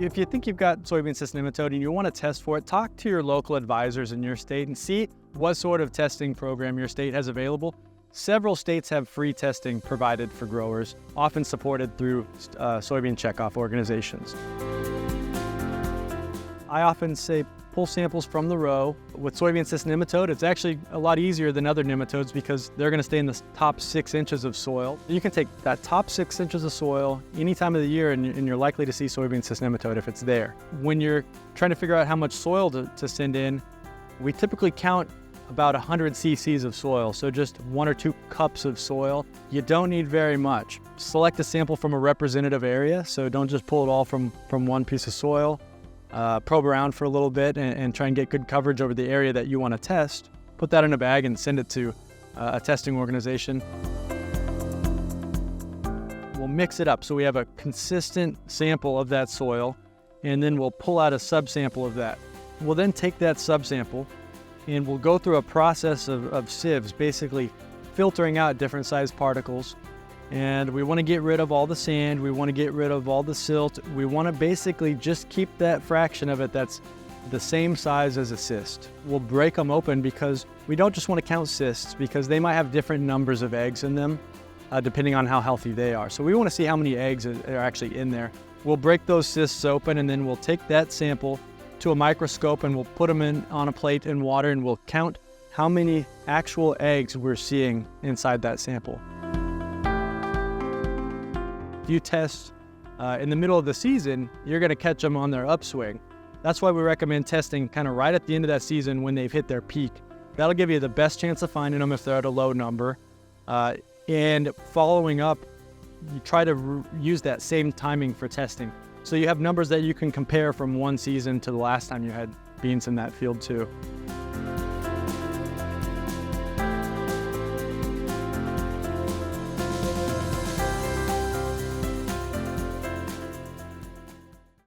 If you think you've got soybean cyst nematode and you want to test for it, talk to your local advisors in your state and see what sort of testing program your state has available. Several states have free testing provided for growers, often supported through soybean checkoff organizations. I often say pull samples from the row. With soybean cyst nematode, it's actually a lot easier than other nematodes because they're going to stay in the top 6 inches of soil. You can take that top 6 inches of soil any time of the year and you're likely to see soybean cyst nematode if it's there. When you're trying to figure out how much soil to send in, we typically count about 100 cc's of soil, so just 1 or 2 cups of soil. You don't need very much. Select a sample from a representative area, so don't just pull it all from one piece of soil. Probe around for a little bit and try and get good coverage over the area that you want to test. Put that in a bag and send it to a testing organization. We'll mix it up so we have a consistent sample of that soil, and then we'll pull out a subsample of that. We'll then take that subsample and we'll go through a process of sieves, basically filtering out different sized particles. And we want to get rid of all the sand, we want to get rid of all the silt, we want to basically just keep that fraction of it that's the same size as a cyst. We'll break them open because we don't just want to count cysts because they might have different numbers of eggs in them depending on how healthy they are. So we want to see how many eggs are actually in there. We'll break those cysts open and then we'll take that sample to a microscope and we'll put them on a plate in water and we'll count how many actual eggs we're seeing inside that sample. If you test in the middle of the season, you're going to catch them on their upswing. That's why we recommend testing kind of right at the end of that season when they've hit their peak. That'll give you the best chance of finding them if they're at a low number. And following up, you try to use that same timing for testing. So you have numbers that you can compare from one season to the last time you had beans in that field too.